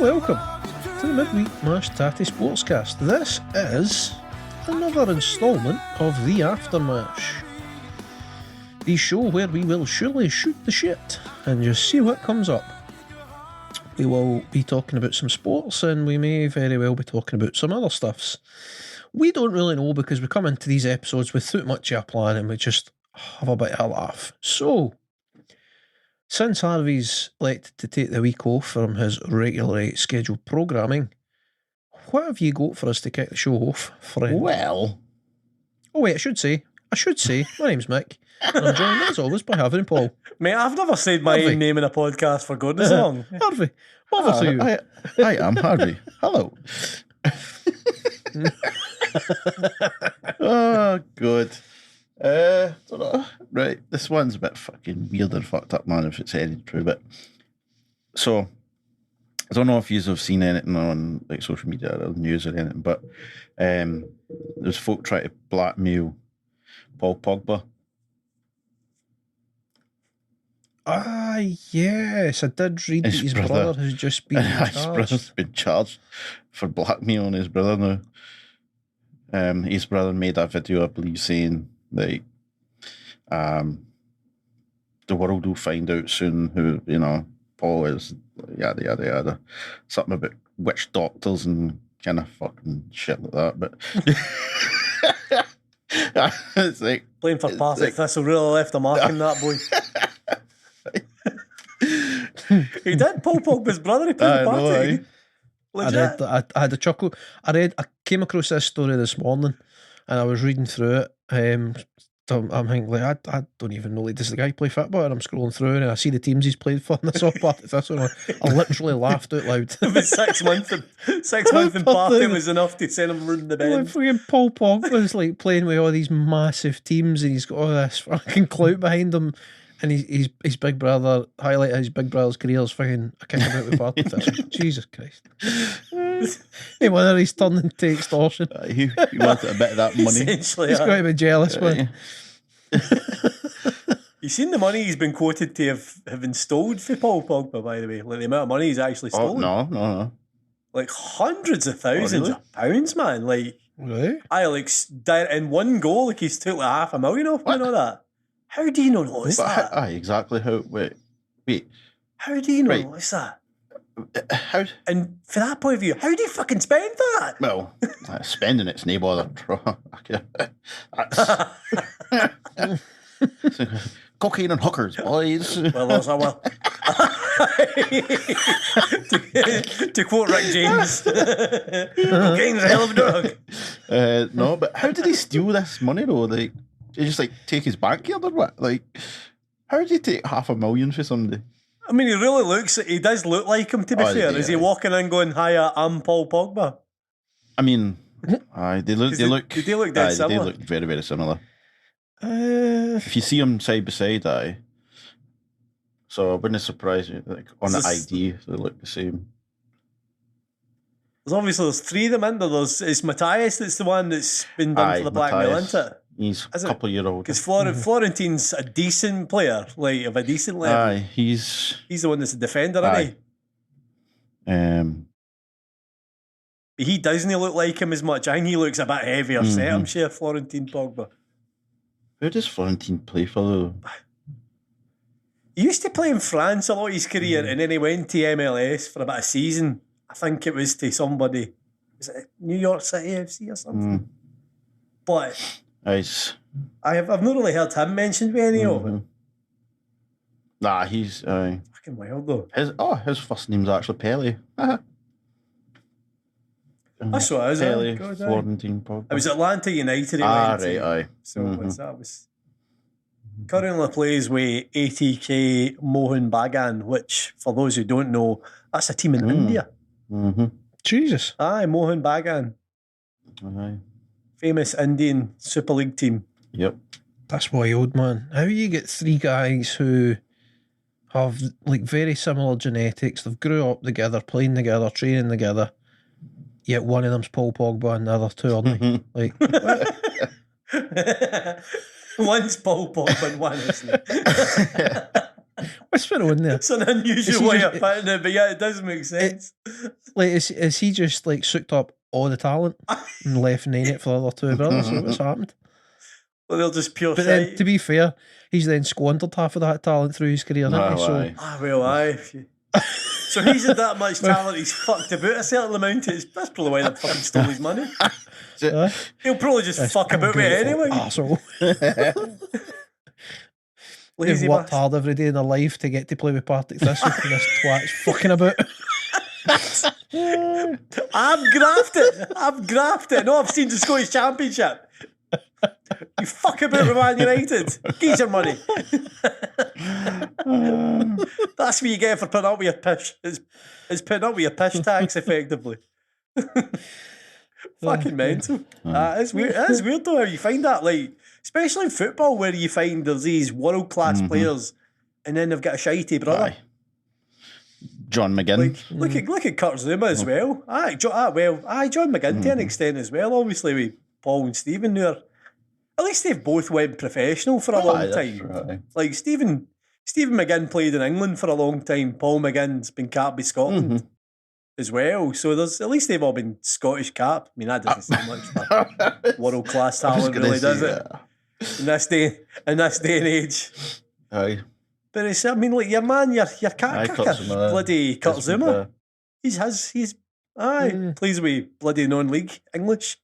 welcome to the Midweek Mashed Tattie Sportscast. This is another instalment of the Aftermash, the show where we will surely shoot the shit and just see what comes up. We will be talking about some sports, and we may very well be talking about some other stuffs. We don't really know, because we come into these episodes without much of a plan and we just have a bit of a laugh. So, since Harvey's elected to take the week off from his regularly scheduled programming, what have you got for us to kick the show off, friend? Well... Oh wait, I should say, my name's Mick, and I'm joined as always by Harvey and Paul. Mate, I've never said my own name in a podcast for goodness long. Harvey, over to you. I am Harvey. Hello. Oh, good. Don't know. Right, this one's a bit fucking weird and fucked up, man, if it's any true, but... So, I don't know if you have seen anything on like social media or news or anything, but there's folk trying to blackmail Paul Pogba. Ah, yes, I did read that his brother has just been charged. His brother's been charged for blackmailing his brother now. His brother made a video, I believe, saying like, the world will find out soon who, Paul is, yada, yada, yada. Something about witch doctors and kind of fucking shit like that, but... It's like... Playing for Partick Thistle really left a mark in that boy. He did. Paul Pogba's brother, he played Partick. I had a chuckle. I came across this story this morning, and I was reading through it. I'm thinking, like, I don't even know, like, does the guy play football? And I'm scrolling through and I see the teams he's played for, and I saw Partick Thistle, and I literally laughed out loud. It was 6 months in Partick was enough to send him running the bend. Like, fucking Paul Pogba's like playing with all these massive teams, and he's got all this fucking clout behind him. And his big brother, highlight his big brother's career is fucking a kicking out with Partick Thistle. Jesus Christ. Hey, whether he's turning to extortion. He wanted a bit of that money. Essentially, he's got to be jealous, man. You seen the money he's been quoted to have installed for Paul Pogba, by the way? Like the amount of money he's actually stolen. Oh, no. Like hundreds of thousands of pounds, man. Like, really? In one goal, like he's took like $500,000 off me and all that. How do you not notice that? Exactly how. Wait. How do you not notice that? How? And for that point of view, how do you fucking spend that? Well, spending it's no bother. Cocaine and hookers, boys. Well, there's a will. to quote Rick James, cocaine's a hell of a drug. No, but how did he steal this money though? Like, did he just like take his backyard or what? Like, how did he take $500,000 for somebody? I mean, he does look like him, to be fair. Is he walking in going, "Hiya, I'm Paul Pogba"? I mean, they look dead similar. They look very, very similar. If you see them side by side, so I wouldn't surprise you. Like on the ID, they look the same. There's 3 of them in there. It's Matthias that's the one that's been done for the blackmail, isn't it? He's a couple of years old. Because Florentine's a decent player, like of a decent level. He's the one that's a defender, isn't he? But he doesn't look like him as much. I think he looks a bit heavier set, I'm sure, Florentine Pogba. Who does Florentine play for though? He used to play in France a lot of his career, and then he went to MLS for about a season. I think it was to somebody. Was it New York City FC or something? But I've not really heard him mentioned with any of it. Nah, he's fucking wild though. His first name's actually Pele. That's what it is. Pele, Florentine Pogba. It was Atlanta United. So what's that? Was currently plays with ATK Mohun Bagan, which for those who don't know, that's a team in India. Jesus. Aye, Mohun Bagan. Aye. Famous Indian Super League team. Yep. That's wild, man. How you get 3 guys who have like very similar genetics, they've grew up together, playing together, training together, yet one of them's Paul Pogba and the other 2 aren't. Like, one's Paul Pogba and one isn't. What's going on there? It's an unusual way of putting it, but yeah, it does make sense. Is he just like soaked up all the talent and left nine it for the other two brothers? So what's happened? Well, they're just pure But then, to be fair, he's then squandered half of that talent through his career, hasn't he? So, aye. So he's had that much talent, he's fucked about a certain amount. That's probably why they fucking stole his money. He'll probably just fuck about with it anyway. Arsehole. Lazy They've worked hard every day in their life to get to play with Partick Thistle, and this twat's fucking about. I've grafted. No, I've seen the Scottish Championship. You fuck about with Man United. Give your money. That's what you get for putting up with your pish. It's putting up with your pish tax, effectively. Fucking mental. It's weird. It's weird though how you find that, like, especially in football, where you find there's these world class players, and then they've got a shitey brother. Aye. John McGinn. Like, look at Kurt Zouma as well. John McGinn to an extent as well. Obviously, with Paul and Stephen there. At least they've both went professional for a long time. Right. Like Stephen McGinn played in England for a long time. Paul McGinn's been capped by Scotland as well. So at least they've all been Scottish cap. I mean, that doesn't seem much for world class talent, really, does it? In this day and age. Aye. But it's, I mean, like your man, your cat kicker, bloody Kurt Zouma. He's plays with bloody non-league English.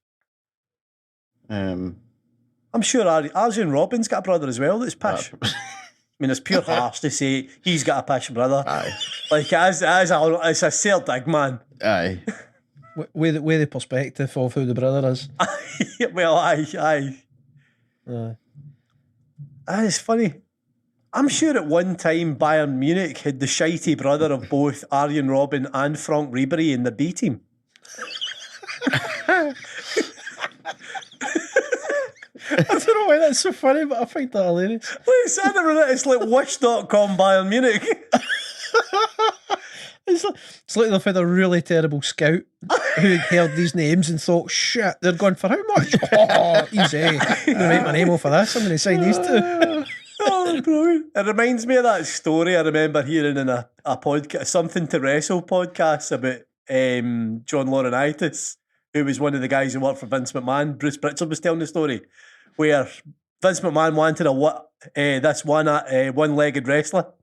I'm sure Arjen Robin's got a brother as well that's pish. I mean, it's pure harsh to say he's got a pish brother. Aye. Like, it's a fair dig, man. Aye. With the perspective of who the brother is. Well, aye. It's funny. I'm sure at one time Bayern Munich had the shitey brother of both Arjen Robben and Frank Ribery in the B team. I don't know why that's so funny, but I find that hilarious. It's like Wish.com Bayern Munich. It's like they've had a really terrible scout who heard these names and thought, shit, they're going for how much? Oh, easy. I'm going to make my name off of this. I'm going to sign these two. Oh, brilliant. It reminds me of that story I remember hearing in a podcast, Something to Wrestle podcast about John Laurinaitis, who was one of the guys who worked for Vince McMahon. Bruce Pritchard was telling the story where Vince McMahon wanted this one-legged wrestler,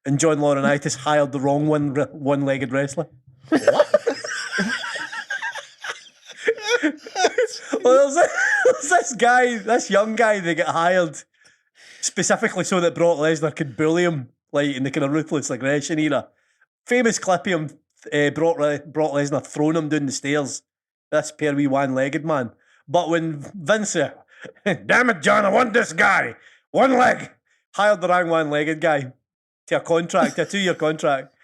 and John Laurinaitis hired the wrong one-legged wrestler. What? Well, there's this young guy that got hired specifically so that Brock Lesnar could bully him, like in the kind of ruthless aggression era. Famous clip of him, Brock Lesnar throwing him down the stairs. This pair wee one-legged man. But when Vince said, damn it, John, I want this guy. One leg. Hired the wrong one-legged guy to a 2-year contract.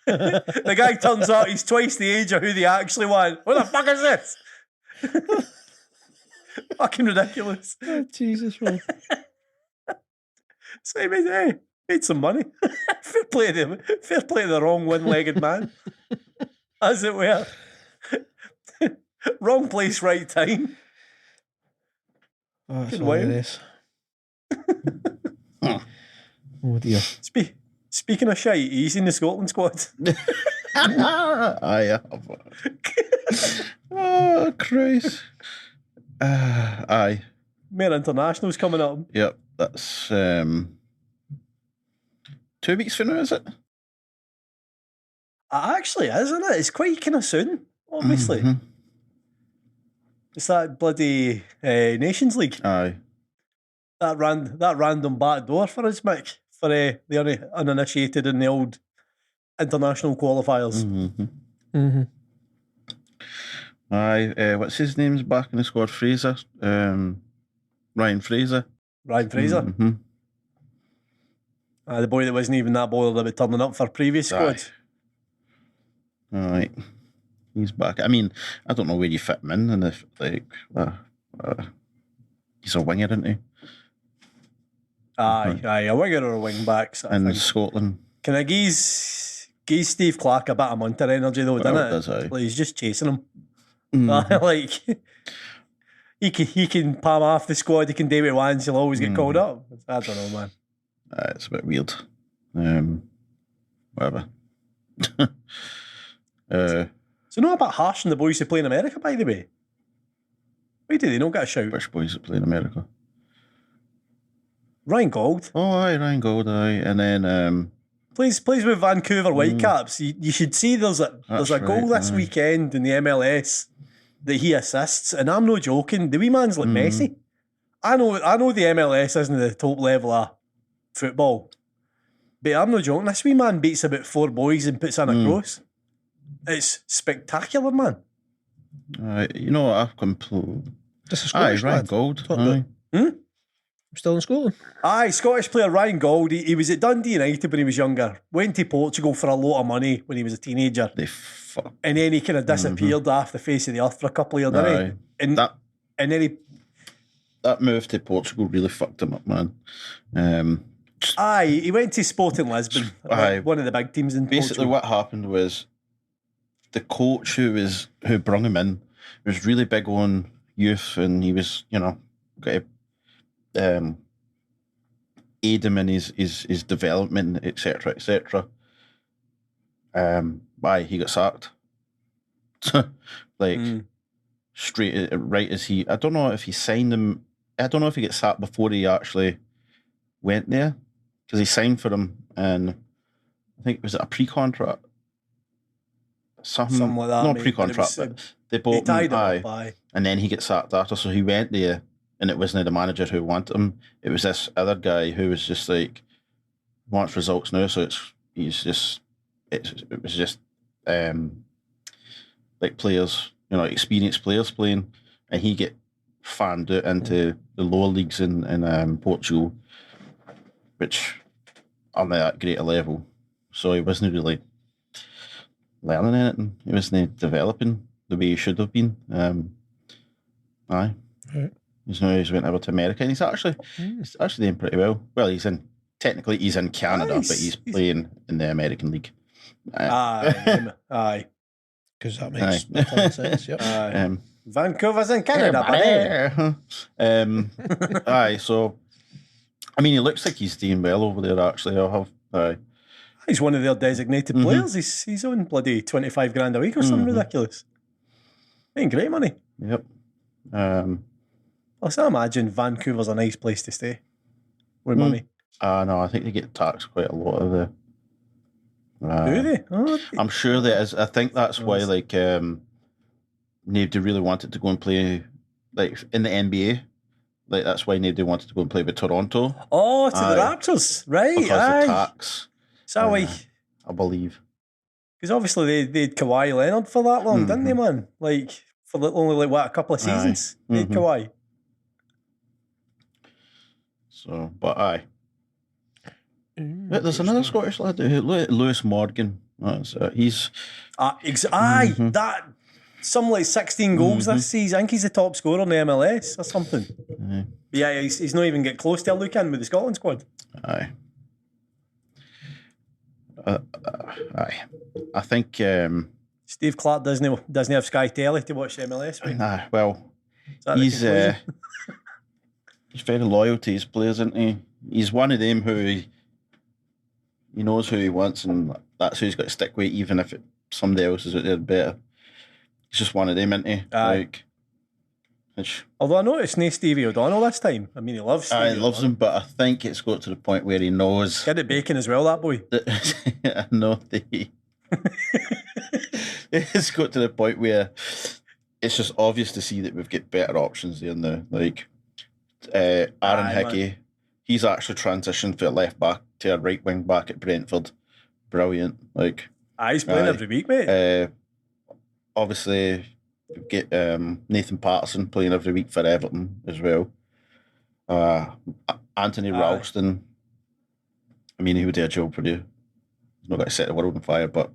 The guy turns out he's twice the age of who they actually want. What the fuck is this? Fucking ridiculous. Oh, Jesus, man. So he made some money. Fair play to the wrong one-legged man. As it were. Wrong place, right time. Oh, that's hilarious. Oh dear. Speaking of shite, he's in the Scotland squad. Aye. Oh, Christ. Aye. More internationals coming up. Yep, that's 2 weeks from now, is it? It actually is, isn't it? It's quite kind of soon, obviously. Mm-hmm. It's that bloody Nations League. Aye. That random back door for us, Mick, for the uninitiated in the old international qualifiers. Mm-hmm. Mm-hmm. Aye, what's his name's back in the squad? Fraser? Ryan Fraser. Ryan Fraser? Mm-hmm. The boy that wasn't even that bothered about turning up for previous squads. Alright. He's back. I mean, I don't know where you fit him in, and if he's a winger, isn't he? Aye, a winger or a wing back. In Scotland. Can I give Steve Clark a bit of Munter energy though, doesn't it? Does, aye. Like, he's just chasing him. Like he can palm off the squad, he can do what he wants, he'll always get called up. I don't know, man. It's a bit weird. Whatever. So not a bit harsh on the boys who play in America, by the way. Why do they not get a shout? Which boys that play in America? Ryan Gauld. Oh, aye, Ryan Gauld, aye. And then... Plays with Vancouver Whitecaps. You should see there's a goal this weekend in the MLS that he assists, and I'm no joking. The wee man's like Messi. I know the MLS isn't the top level of football, but I'm no joking. This wee man beats about 4 boys and puts in a cross. It's spectacular, man. You know, I've completely... This is Scottish Ryan lad. Gauld. Aye. Still in Scotland? Aye, Scottish player Ryan Gauld. He was at Dundee United when he was younger. Went to Portugal for a lot of money when he was a teenager. And then he kind of disappeared off the face of the earth for a couple of years, didn't he? That move to Portugal really fucked him up, man. He went to Sporting Lisbon, one of the big teams in Basically, Portugal. what happened was the coach who brung him in was really big on youth, and he was, got to aid him in his development, etc., etc. He got sacked. Straight right as I don't know if he signed him. I don't know if he got sacked before he actually went there, because he signed for him, and I think was it a pre-contract, something like that. Not pre-contract, but they bought him. And then he gets sacked after, so he went there. And it wasn't the manager who wanted him. It was this other guy who was just like, wants results now. So it was just like players, experienced players playing, and he get fanned out into the lower leagues in Portugal, which aren't at that great a level. So he wasn't really learning anything. He wasn't developing the way he should have been. Right. He's went over to America, and he's actually doing pretty well. Well, he's in Canada, but he's playing in the American League. Aye. Because that makes a ton of sense. Yep. Vancouver's in Canada, buddy. So I mean, he looks like he's doing well over there. Actually, he's one of their designated players. He's on bloody 25 grand a week or something ridiculous. Ain't great money. Yep. I imagine Vancouver's a nice place to stay with money. No, I think they get taxed quite a lot of the. Do they? I'm sure there is. I think that's why, nobody really wanted to go and play, in the NBA. That's why nobody wanted to go and play with Toronto. Oh, to the Raptors, right? Because the tax. Is that why? I believe. Because obviously they had Kawhi Leonard for that long, didn't they, man? For only a couple of seasons. They had Kawhi. So, but there's another Scottish lad, Lewis Morgan. He's that some 16 goals this season. I think he's the top scorer in the MLS or something. Yeah, he's not even get close to a look in with the Scotland squad. Aye. I think Steve Clark doesn't have Sky Telly to watch the MLS. Right? Well, he's very loyal to his players, isn't he? He's one of them who he knows who he wants, and that's who he's got to stick with, even if somebody else is out there better. He's just one of them, isn't he? Although I noticed no Stevie O'Donnell this time. I mean, he loves Stevie he loves him, but I think it's got to the point where he knows. Get it bacon as well, that boy. I know it's got to the point where it's just obvious to see that we've got better options there now. Aaron Hickey, man. He's actually transitioned from a left back to a right wing back at Brentford. Brilliant. He's playing every week, mate. Obviously, we get Nathan Patterson playing every week for Everton as well. Anthony Ralston. I mean, he would do a job for you. He's not going to set the world on fire, but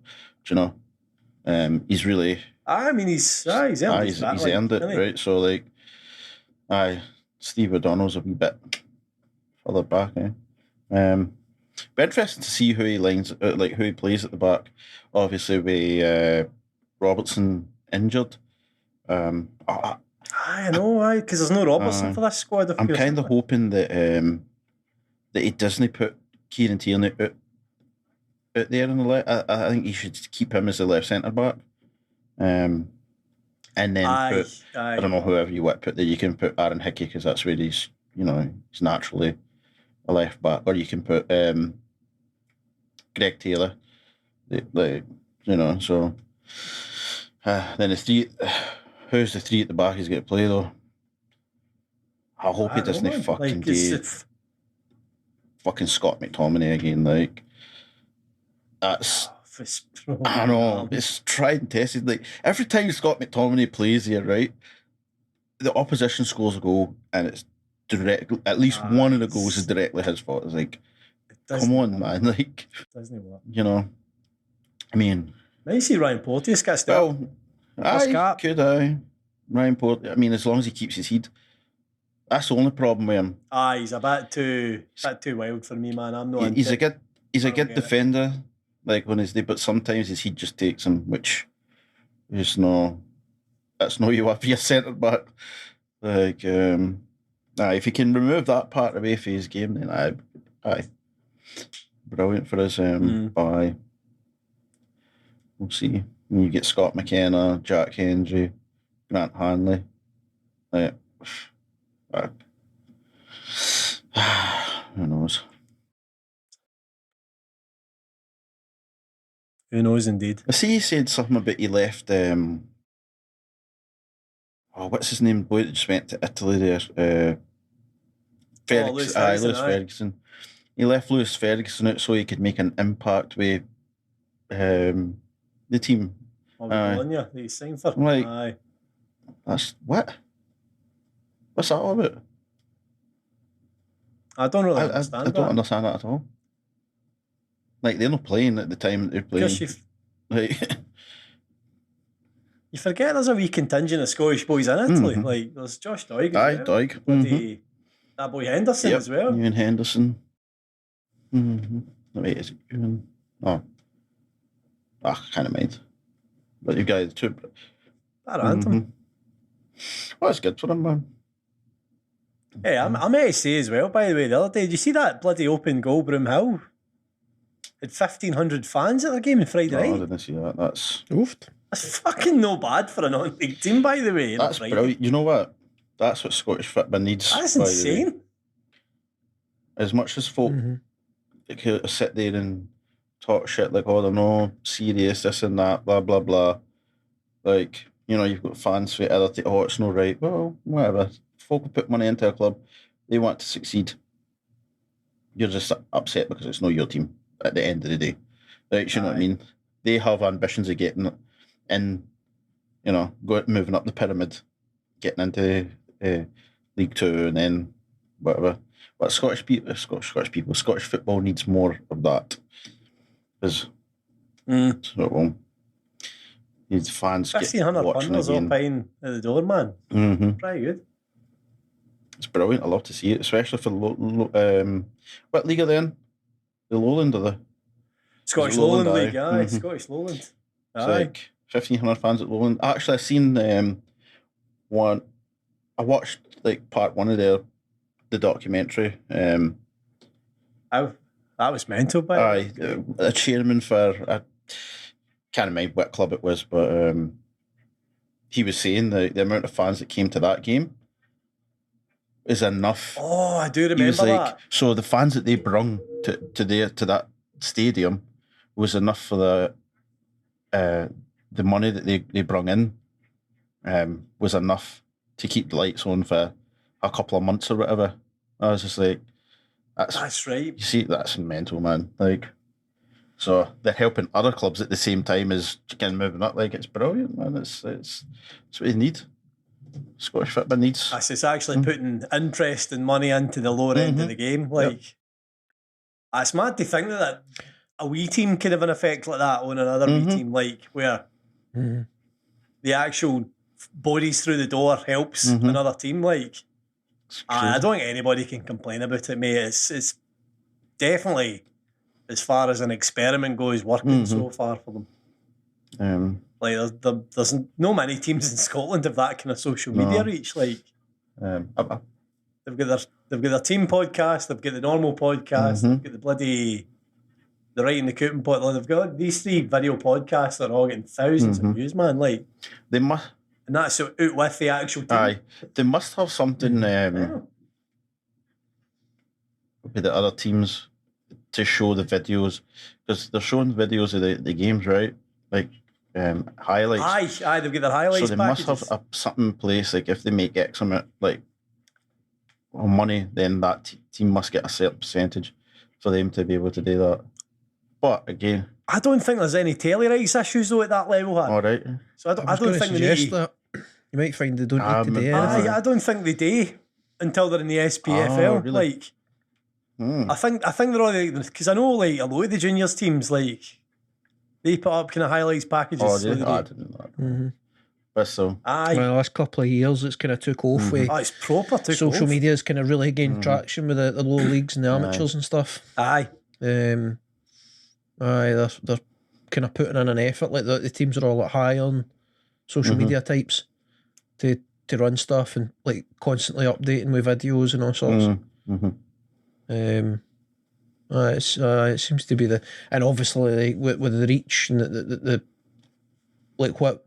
he's really. He's earned he's earned it, right? So Steve O'Donnell's a wee bit further back. Be interesting to see who he lines, who he plays at the back. Obviously, with Robertson injured. I know, because there's no Robertson for this squad. I'm kind of hoping that he doesn't put Kieran Tierney out out there on the left. I think you should keep him as the left centre back. And then put, I don't know, whoever you want to put there. You can put Aaron Hickey because that's where he's naturally a left back, or you can put Greg Taylor. So then the three. Who's the three at the back he's going to play though? I hope he doesn't fucking do fucking Scott McTominay again. Like that's. I know, it's tried and tested. Like every time Scott McTominay plays here, right, the opposition scores a goal and it's direct. At least one of the goals is directly his fault. It's like, come on, man. Like, doesn't work. I mean, maybe see Ryan Porteous get still. Could I? Ryan Porteous. I mean, as long as he keeps his head. That's the only problem with him. He's a bit too wild for me, man. I'm not. He's a good defender. Like when he's there, but sometimes his heat just takes him, which is that's no you up your centre back. Like, if he can remove that part away for his game, then aye, brilliant for us. Aye, we'll see. When you get Scott McKenna, Jack Hendry, Grant Hanley, who knows? Who knows, indeed. I see he said something about he left. What's his name? Boy that just went to Italy there. Lewis Ferguson. He left Lewis Ferguson out so he could make an impact with the team. Bologna, that he's signed for. Like, that's what? What's that all about? I don't really understand. I don't understand that at all. Like, they're not playing at the time that they're playing. You forget there's a wee contingent of Scottish boys in Italy. Mm-hmm. Like, there's Josh Doig. Doig. Mm-hmm. That boy Henderson as well. Ewan Henderson. Mm-hmm. Wait, is it Ewan? Oh. I can't mind. But you guys, two. Random. Well, it's good for him, man. Hey, I meant to say as well, by the way, the other day, did you see that bloody open goal, Broomhill? Had 1,500 fans at their game on Friday night. I didn't see that. That's oofed. That's fucking no bad for a non-league team, by the way. That's brilliant. You know what? That's what Scottish football needs. That's insane. As much as folk sit there and talk shit like, oh, they're no serious, this and that, blah, blah, blah. Like, you've got fans for other it's no right. Well, whatever. Folk will put money into a club. They want to succeed. You're just upset because it's not your team at the end of the day. Right? You know what I mean? They have ambitions of getting in, moving up the pyramid, getting into League Two and then whatever. But Scottish football needs more of that. Because needs fans 1,500 punters all paying at the door, man. Mm-hmm. Pretty good. It's brilliant. I love to see it, especially for what league are they in? The Lowland or the Scottish Lowland League? Aye, mm-hmm. Scottish Lowland. It's like 1,500 fans at Lowland. Actually, I seen one. I watched like part one of the documentary. That was mental, by the way. A chairman for I can't remember what club it was, but he was saying the amount of fans that came to that game is enough. Oh, I do remember that. So the fans that they brung to that stadium was enough for the money that they brung in was enough to keep the lights on for a couple of months or whatever. I was just like, that's right. You see, that's mental, man. Like, so they're helping other clubs at the same time as again moving up. Like, it's brilliant, man. It's what you need. Scottish football needs. It's actually putting interest and money into the lower end of the game. Like, it's mad to think that a wee team can have an effect like that on another wee team, like where the actual bodies through the door helps another team. Like, I don't think anybody can complain about it, mate. It's definitely, as far as an experiment goes, working so far for them. Like, there's no many teams in Scotland have that kind of social media reach. Like, they've got their team podcast, they've got the normal podcast, they've got the bloody they're right in the cooking pot. Like, they've got these 3 video podcasts that are all getting thousands of views, man. Like, They must. and that's out with the actual team. Aye, they must have something Yeah. with the other teams to show the videos, because they're showing videos of the games, right? Like highlights. Aye, they've got their highlights. So they must have something in place. Like if they make X amount, like money, then that team must get a certain percentage for them to be able to do that. But again, I don't think there's any telly rights issues though at that level. all right. So I don't think they need that. You might find they don't need to do anything. I don't think they do until they're in the SPFL. really? Like, I think they're all because I know like a lot of the juniors teams like they put up kind of highlights packages. Oh, so yeah. I didn't know. But so, aye. Well, the last couple of years, it's kind of took off with Oh, it's proper took social off. media's kind of really gained traction with the lower leagues and the amateurs and stuff. Aye. They're kind of putting in an effort. Like the teams are all like high on social media types to run stuff and like constantly updating with videos and all sorts. It seems to be and obviously like, with the reach and the like what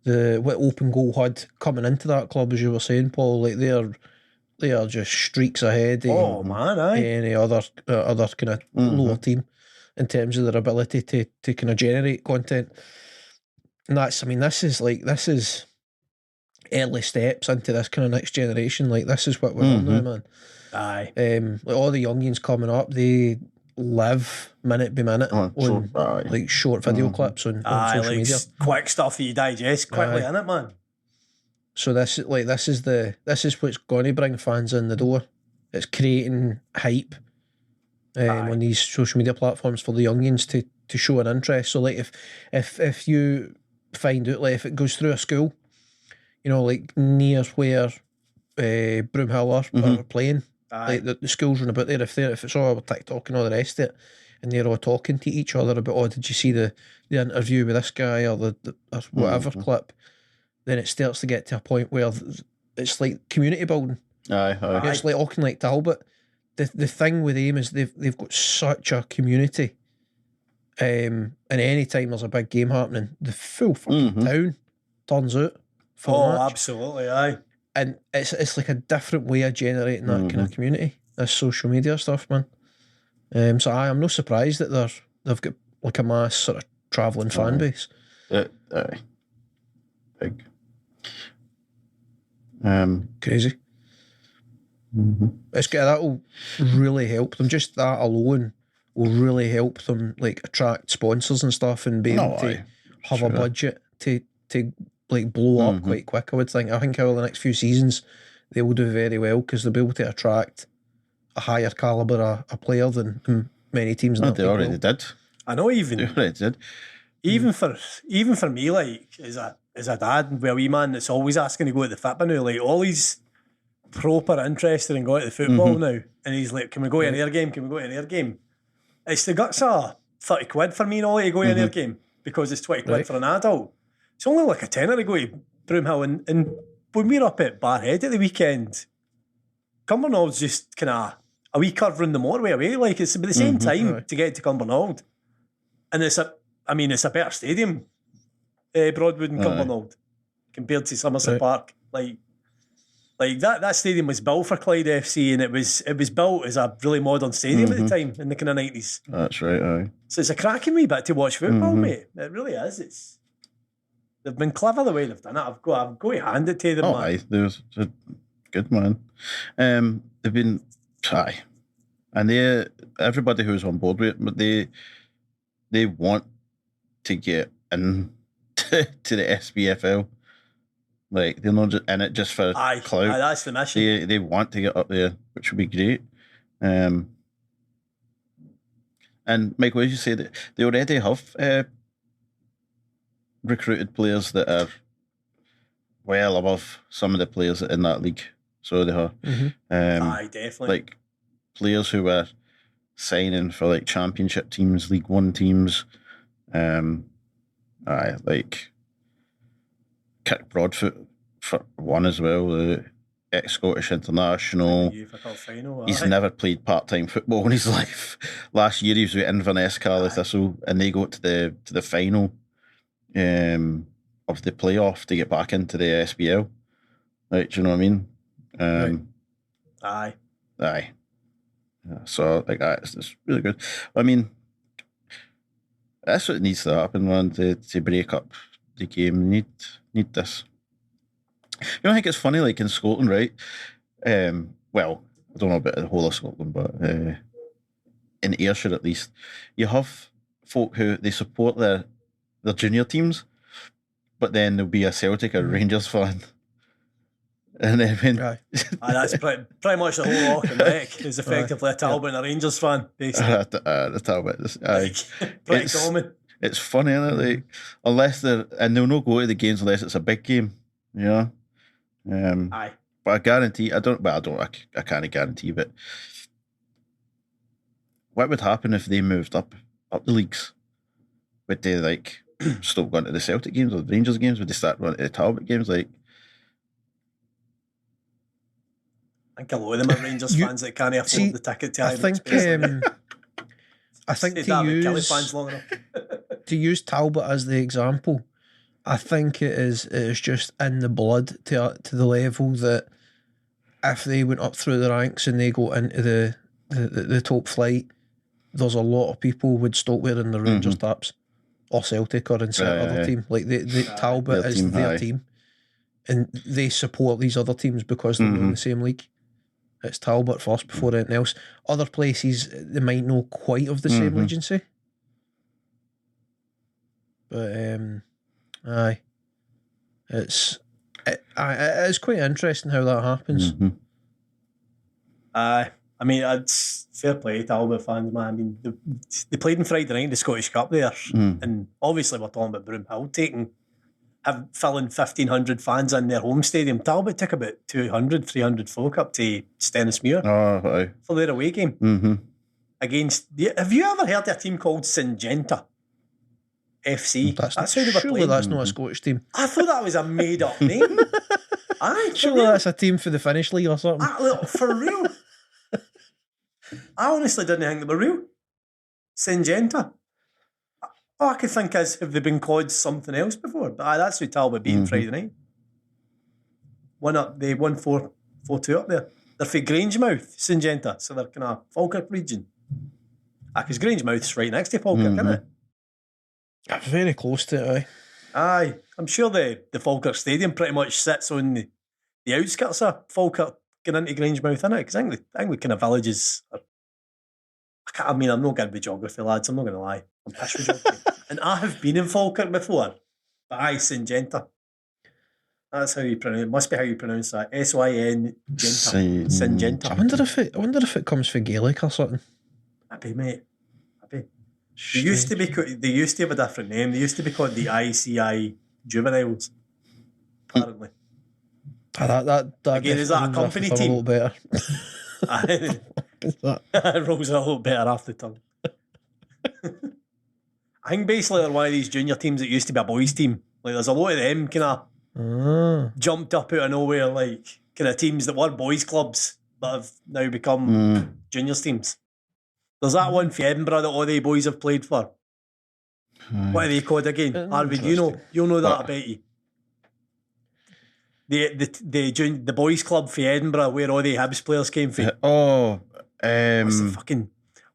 Open Goal had coming into that club, as you were saying, Paul, like they are just streaks ahead of any other kind of lower team in terms of their ability to kind of generate content. And this is early steps into this kind of next generation. Like this is what we're on now, man. Aye. Like all the youngins coming up, they live minute by minute on like short video clips on social media. Quick stuff that you digest quickly, innit, man? So this is what's going to bring fans in the door. It's creating hype on these social media platforms for the youngins to show an interest. So like if you find out, like if it goes through a school, you know, like near where Broomhill are playing, like the schools run about there, if it's all about TikTok and all the rest of it, and they're all talking to each other about, oh, did you see the interview with this guy or the or whatever clip, then it starts to get to a point where it's like community building. It's like Auchinleck Talbot. The thing with them is they've got such a community. And any time there's a big game happening, the full fucking town turns out for the match. Absolutely, aye. And it's like a different way of generating that kind of community. This social media stuff, man. So I'm no surprised that they've got like a mass sort of travelling fan base. Big. Crazy. That'll really help them. Just that alone will really help them like attract sponsors and stuff and be able to have a budget to like blow up quite quick. I think over the next few seasons they will do very well because they'll be able to attract a higher calibre a player than many teams. They already did. I know. They already did. Even for me, like as a dad and a wee man that's always asking to go to the fitba now, like all he's proper interested in going to the football now, and he's like, "Can we go to an air game? Can we go to an air game?" It's the guts of 30 quid for me and Ollie to go to an air game because it's 20 quid for an adult. It's only like a tenner to go to Broomhill, and when we're up at Barhead at the weekend, Cumbernauld just kind of a wee curve round the motorway away. Like it's about the same time to get to Cumbernauld, and it's a better stadium, Broadwood and Cumbernauld, compared to Somerset Park. Like that stadium was built for Clyde FC, and it was built as a really modern stadium at the time in the kind of 90s. That's right, aye. So it's a cracking wee bit to watch football, mate. It really is. They've been clever the way they've done it. I've got to hand it to them, man. Aye, there's a good man. They've been and everybody who's on board with it, but they want to get in to the SPFL. Like they're not in it just for clout. That's the mission. They want to get up there, which would be great. And Michael, as you said, they already have recruited players that are well above some of the players in that league. So they are, definitely, like players who are signing for like championship teams, League One teams. Like Kick Broadfoot for one as well. ex-Scottish international. UEFA Cup final. He's aye. never played part-time football in his life. Last year he was with Inverness, Carly Thistle, and they go to the final of the playoff to get back into the SPL. Right, do you know what I mean? Aye. Aye. Yeah, so like it's really good. I mean, that's what needs to happen, man, to break up the game. Need this. You know, I think it's funny, like in Scotland, right? Well, I don't know about the whole of Scotland, but in Ayrshire at least, you have folk who they support their junior teams, but then there'll be a Celtic or Rangers fan. And then when that's pretty much the whole walk and wreck is effectively a Talbot and a Rangers fan, basically. the Talbot, pretty common. It's funny, isn't it? Like, unless they'll not go to the games unless it's a big game, you know. Aye. But I guarantee, I can't guarantee, but what would happen if they moved up the leagues? Would they like stop going to the Celtic games or the Rangers games? Would they start going to the Talbot games? Like, I think a lot of them are Rangers fans that can't afford the ticket to Ibrox. I think to use Talbot as the example, I think it is just in the blood to the level that if they went up through the ranks and they go into the top flight, there's a lot of people would stop wearing the Rangers taps or Celtic or insert other team. Like Talbot is their team, and they support these other teams because they're in the same league. It's Talbot first before anything else. Other places they might not quite have the same legacy, but it is quite interesting how that happens. I mean, it's fair play to Talbot fans, man. I mean, they played on Friday night in the Scottish Cup there, and obviously we're talking about Broomhill filling 1,500 fans in their home stadium. Talbot took about 200, 300 folk up to Stennismuir for their away game against. Have you ever heard of a team called Syngenta FC? That's how they were playing. That's not a Scottish team. I thought that was a made-up name. Surely that's a team for the Finnish League or something. For real. I honestly didn't think they were real. Syngenta. All I could think is, have they been called something else before? But that's who Talbot beat on Friday night. They won 4-2 up there. They're for Grangemouth, Syngenta, so they're kind of Falkirk region. Because Grangemouth's right next to Falkirk, isn't it? Very close to it, aye. I'm sure the Falkirk Stadium pretty much sits on the outskirts of Falkirk going into Grangemouth, innit? Because I think the kind of villages are... I'm not going to be geography, lads. I'm not going to lie. I'm pissed with geography. And I have been in Falkirk before. But Syngenta. That's how you pronounce it. Must be how you pronounce that. Syn. Syngenta. I wonder if it comes from Gaelic or something. Maybe, mate. Maybe. They used to have a different name. They used to be called the ICI Juveniles. Apparently. That again, is that a company team? A little better. It rolls a little better off the tongue. I think basically they're one of these junior teams that used to be a boys' team. Like there's a lot of them kind of jumped up out of nowhere, like kind of teams that were boys' clubs but have now become juniors teams. There's that one for Edinburgh that all the boys have played for. What are they called again? Arvid, you'll know that, I bet you. The boys' club for Edinburgh where all the Hibs players came from.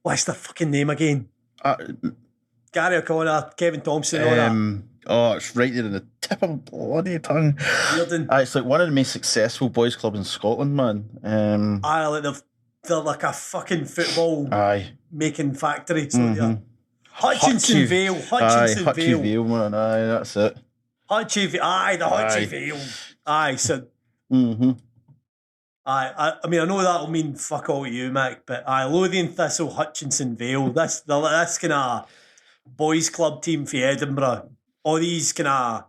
What's the fucking name again? Gary O'Connor, Kevin Thompson, all that. It's right there in the tip of my bloody tongue. It's like one of the most successful boys' clubs in Scotland, man. They're like a fucking football making factory. So Hutchinson Vale, man. Aye, that's it. The Hutchie Vale. Aye, so. I mean, I know that'll mean fuck all to you, Mick, but Lothian Thistle, Hutchinson Vale. This kind of boys' club team for Edinburgh. All these kind of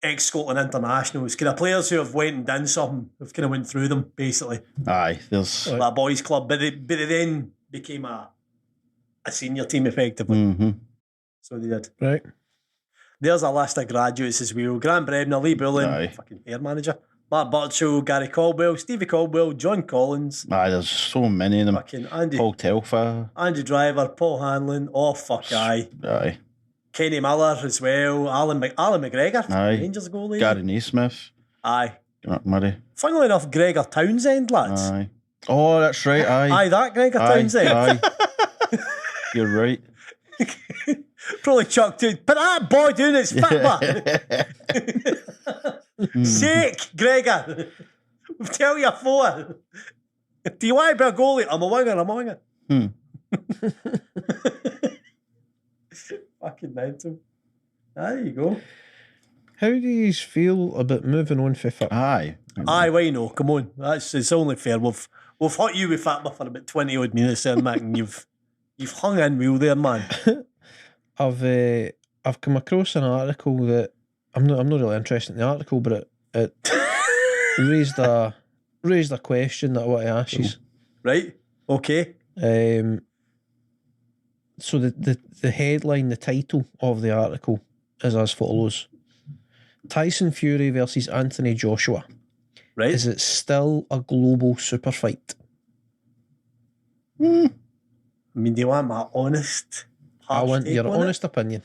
ex-Scotland internationals, kind of players who have went and done something, who've kind of went through them, basically. Aye, there's that boys' club, but they then became a senior team effectively. So they did. Right. There's a list of graduates as well. Grant Brebner, Lee Bullen, fucking hair manager. Matt Burchill, Gary Caldwell, Stevie Caldwell, John Collins, There's so many of them. fucking Andy, Paul Telfer. Andy Driver, Paul Hanlon. Oh, fuck, aye. Aye. Kenny Miller as well. Alan McGregor, Aye. Rangers goalie. Gary Naismith. Aye. Murray. Funnily enough, Gregor Townsend, lads. Aye. Oh, that's right. Aye. Aye, that Gregor Townsend. Aye. You're right. Probably chucked it. But that boy doing his fitba. Shake, Gregor. We'll tell you four. Do you want to be a goalie? I'm a winger. Fucking mental. There you go. How do you feel about moving on for FIP? Aye. Aye, why no? Come on. It's only fair. We've hot you with FIP for about 20 odd minutes there, Mac, and you've hung in real there, man. I've come across an article that I'm not really interested in the article, but it raised a question that I want to ask you. Right? Okay. So the headline, the title of the article is as follows: Tyson Fury versus Anthony Joshua. Right. Is it still a global super fight? I mean, do you want my honest? I want take your on honest opinion.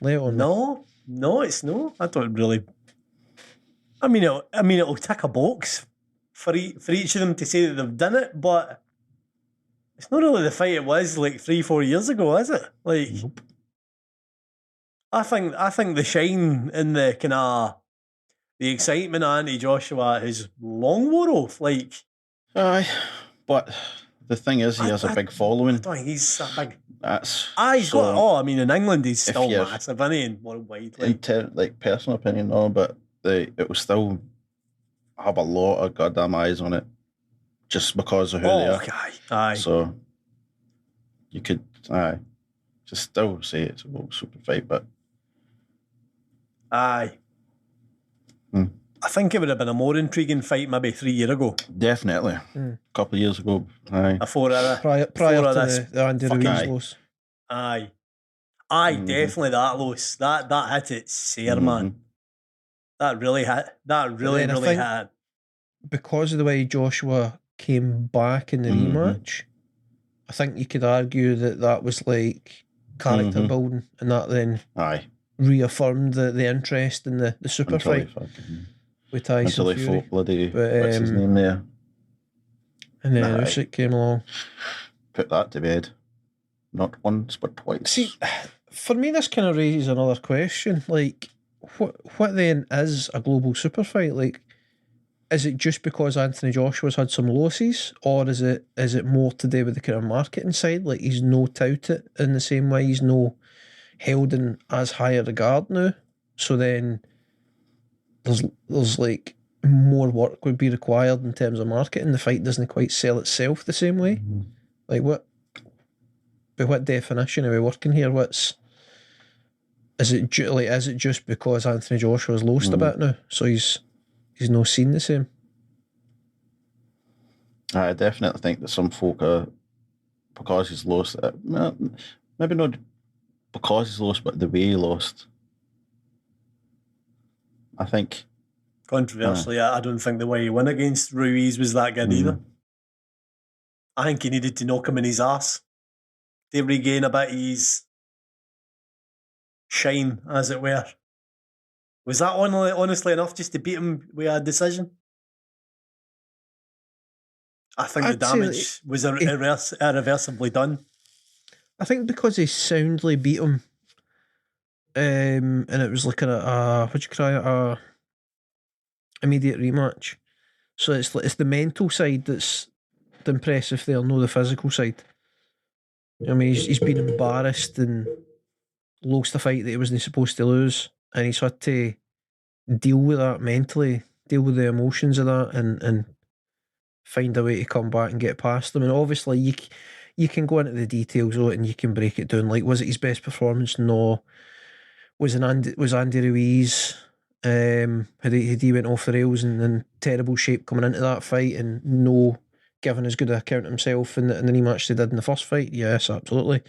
Lay it on me. No, it's no. I don't really. I mean, it'll tick a box for each of them to say that they've done it, but it's not really the fight it was like 3-4 years ago, is it? Like, Nope. I think the shine and the kind of the excitement of Andy Joshua is long wore off. Like, Aye. But the thing is, he has a big I following. don't think he's that big. That's He's got. Oh, I mean, in England, he's if still you're- massive, isn't he? And worldwide, like, like personal opinion, no, but it will still have a lot of goddamn eyes on it, just because of who they are. aye. So you could, just still say it's a global super fight, but Aye. I think it would have been a more intriguing fight maybe 3 years ago. definitely a couple of years ago. Aye. Before Prior Before to this the Andy fucking Ruiz guy. loss. Aye, Mhm. definitely that loss. That hit it sere, man. That really hit. That really, then I really think- hit. Because of the way Joshua came back in the Mhm. rematch, I think you could argue that was like character Mhm. building, and that then Aye. reaffirmed the interest in the super Until he fight fucking, with Tyson until he Fury. fought bloody, But, what's his name there? And then Aye. Usyk came along. Put that to bed. Not once, but twice. See, for me, this kind of raises another question. Like, what then is a global super fight? Like, is it just because Anthony Joshua's had some losses, or is it more to do with the kind of marketing side? Like, he's no touted in the same way, he's no held in as high a regard now. So then there's like more work would be required in terms of marketing. The fight doesn't quite sell itself the same way. Like, by what definition are we working here? Is it just because Anthony Joshua's lost a bit now, so he's no seen the same? I definitely think that some folk are, because he's lost, maybe not because he's lost, but the way he lost. I think. Controversially, I don't think the way he won against Ruiz was that good either. I think he needed to knock him in his ass to regain a bit of his shine, as it were. Was that honestly enough just to beat him with a decision? I think the I'd say damage was irreversibly done. I think because he soundly beat him, and it was like what'd you call it, a immediate rematch. So it's the mental side that's the impressive there, no the physical side. I mean, he's been embarrassed and lost a fight that he wasn't supposed to lose, and he's had to deal with that mentally, deal with the emotions of that, and find a way to come back and get past them. And obviously, you can go into the details of it and you can break it down. Like, was it his best performance? No. Was Andy Ruiz? Had he went off the rails and in terrible shape coming into that fight, and no giving as good an account of himself in the rematch they did in the first fight? Yes, absolutely.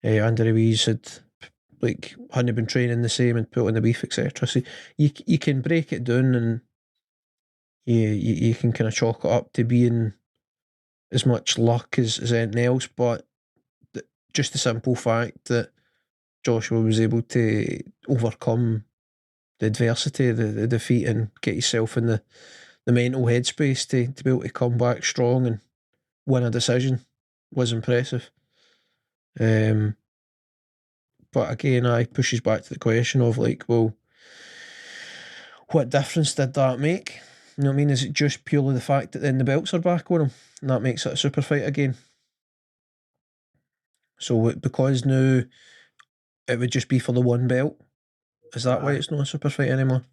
Andy Ruiz hadn't been training the same and put on the beef, etc. So you can break it down, and you can kind of chalk it up to being as much luck as anything else, but just the simple fact that Joshua was able to overcome the adversity, the defeat, and get himself in the mental headspace to be able to come back strong and win a decision was impressive. But again, I pushes back to the question of like, well, what difference did that make? You know what I mean? Is it just purely the fact that then the belts are back on him and that makes it a super fight again? So because now it would just be for the one belt, is that why it's not a super fight anymore?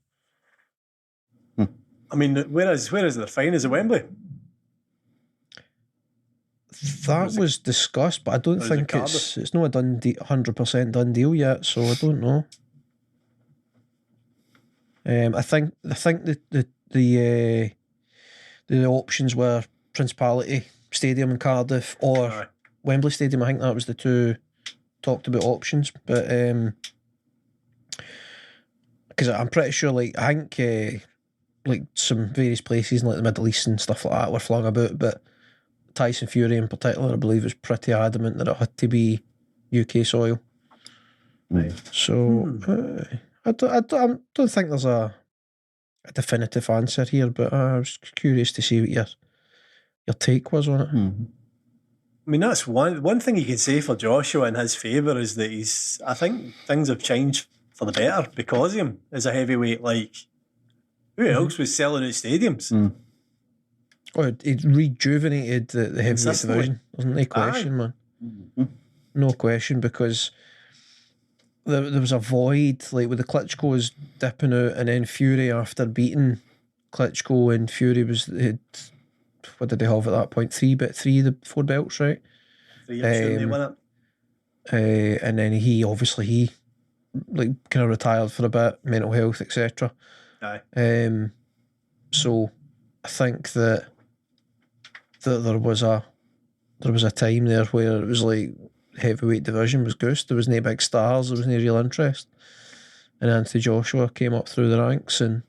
I mean, where is their fine? Is it Wembley? That was discussed, but I don't think it's not a done 100% done deal yet, so I don't know. I think the options were Principality Stadium in Cardiff or Wembley Stadium. I think that was the two talked about options, but because I'm pretty sure, like I think like some various places in like the Middle East and stuff like that were flung about, but Tyson Fury in particular, I believe, was pretty adamant that it had to be UK soil. Right. So I don't think there's a definitive answer here, but I was curious to see what your take was on it. I mean, that's one thing you could say for Joshua in his favour is that I think things have changed for the better because of him as a heavyweight. Like, who else was selling out stadiums? Oh, it rejuvenated the heavyweight division. There's no question, man. No question, because there was a void, like with the Klitschko's dipping out, and then Fury after beating Klitschko, and Fury what did they have at that point? Three the 4 belts, right? 3 they won it. And then he like kind of retired for a bit, mental health, etc. Aye. So I think that there was a time there where it was like heavyweight division was goosed. There was no big stars, there was no real interest. And Anthony Joshua came up through the ranks, and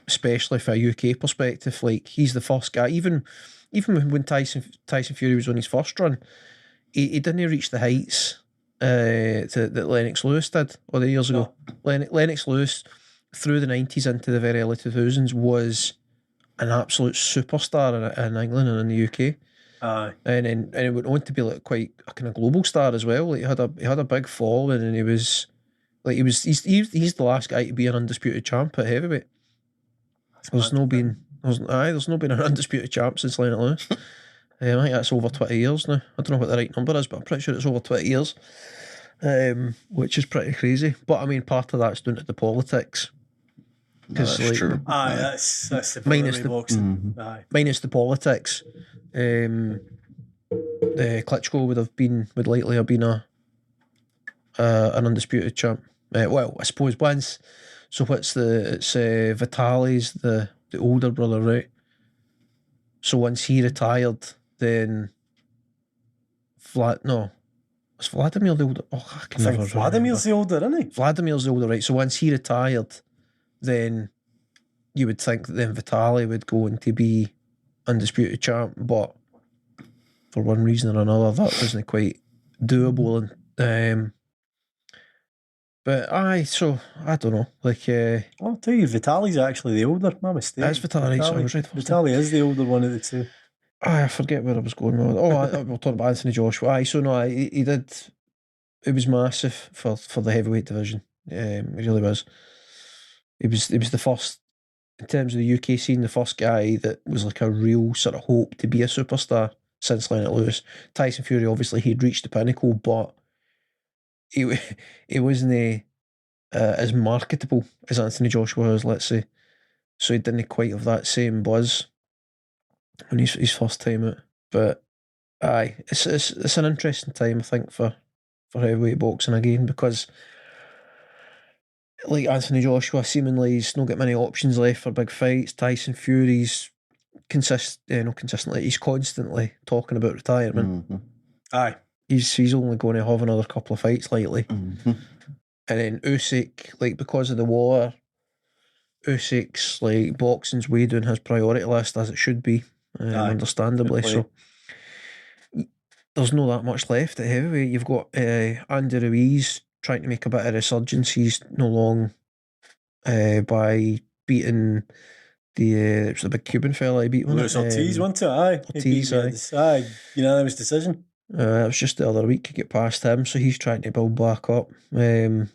especially from a UK perspective, like he's the first guy. Even when Tyson Fury was on his first run, he didn't reach the heights that Lennox Lewis did all the years ago. Lennox Lewis through the 90s into the very early 2000s was an absolute superstar in England and in the UK. And it went on to be like quite a kind of global star as well. Like he had a big following, and he's the last guy to be an undisputed champ at heavyweight. There's not been an undisputed champ since Leonard Lewis. I think that's over 20 years now. I don't know what the right number is, but I'm pretty sure it's over 20 years, which is pretty crazy. But I mean, part of that's down to the politics. That's like, true. That's the minus the politics. The Klitschko would likely have been an undisputed champ. Well, I suppose once. So it's Vitali's the older brother, right? So once he retired, then was Vladimir the older? Oh, I think Vladimir's the older, isn't he? Vladimir's the older, right? So once he retired, then you would think that then Vitali would go on to be undisputed champ, but for one reason or another, that wasn't quite doable. And so I don't know. Like, I'll tell you, Vitali's actually the older. My mistake. That's Vitali. So I was right. Vitali is the older one of the two. I forget where I was going with it. We're talking about Anthony Joshua. So no, he did. It was massive for the heavyweight division. It really was. He was the first, in terms of the UK scene, the first guy that was like a real sort of hope to be a superstar since Leonard Lewis. Tyson Fury, obviously, he'd reached the pinnacle, but he wasn't as marketable as Anthony Joshua was, let's say. So he didn't quite have that same buzz when his first time out. But aye, it's an interesting time, I think, for heavyweight boxing again, because like Anthony Joshua, seemingly he's not got many options left for big fights. Tyson Fury's consistently, he's constantly talking about retirement. Aye. He's only going to have another couple of fights likely. And then Usyk, like because of the war, Usyk's like boxing's way down his priority list as it should be, understandably. So there's not that much left at heavyweight. You've got Andy Ruiz trying to make a bit of a resurgence. He's no long by beating it was the big Cuban fella he beat, Luis Ortiz, wasn't it? Aye. Ortiz, aye. Unanimous decision. It was just the other week to get past him, so he's trying to build back up. You've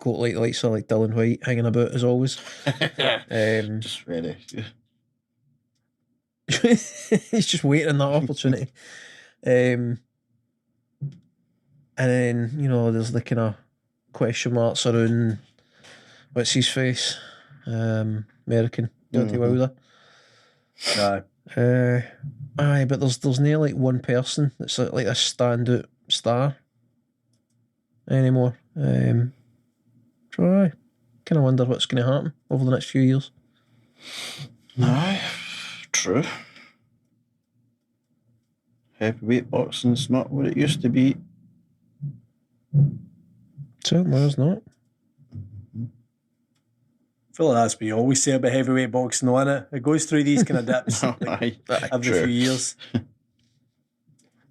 got like the likes of like Dylan White hanging about as always. Just ready. He's just waiting on that opportunity. And then, there's the kind of question marks around what's his face? American Deontay Wilder. Aye, but there's no like one person that's like a standout star anymore. So I kind of wonder what's going to happen over the next few years. Aye, true. Heavyweight boxing's not what it used to be. Certainly is not. I feel like that's what you always say about heavyweight boxing, though, innit? It goes through these kind of dips every few years.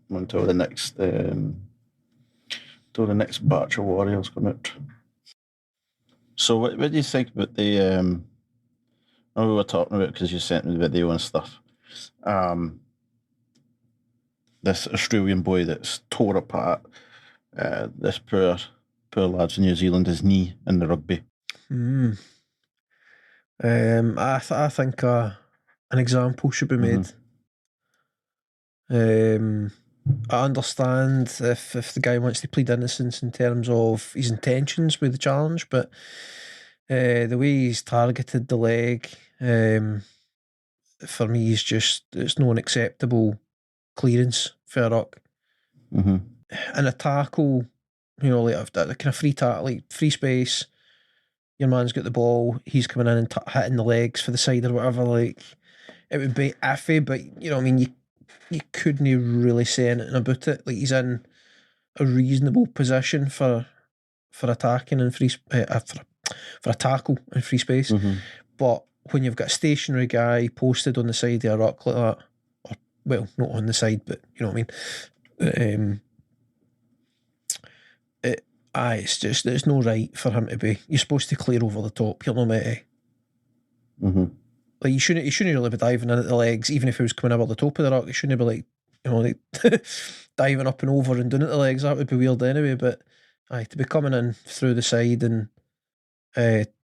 Until the next batch of warriors come out. So what do you think about the we were talking about, because you sent me the video and stuff, this Australian boy that's tore apart this poor lad from New Zealand, his knee in the rugby. I think an example should be made. I understand if the guy wants to plead innocence in terms of his intentions with the challenge, but the way he's targeted the leg, for me, it's not an acceptable clearance for a ruck. And a tackle, like a kind of free tackle, like free space. Your man's got the ball, he's coming in and hitting the legs for the side or whatever. Like, it would be iffy, but you couldn't really say anything about it. Like, he's in a reasonable position for attacking and free for a tackle in free space. But when you've got a stationary guy posted on the side of a ruck like that, or, well, not on the side, but you know what I mean. It's no right for him to be. You're supposed to clear over the top. You're not meant to. Like, you shouldn't really be diving in at the legs, even if he was coming over the top of the ruck. You shouldn't be like diving up and over and down at the legs. That would be weird anyway. But to be coming in through the side and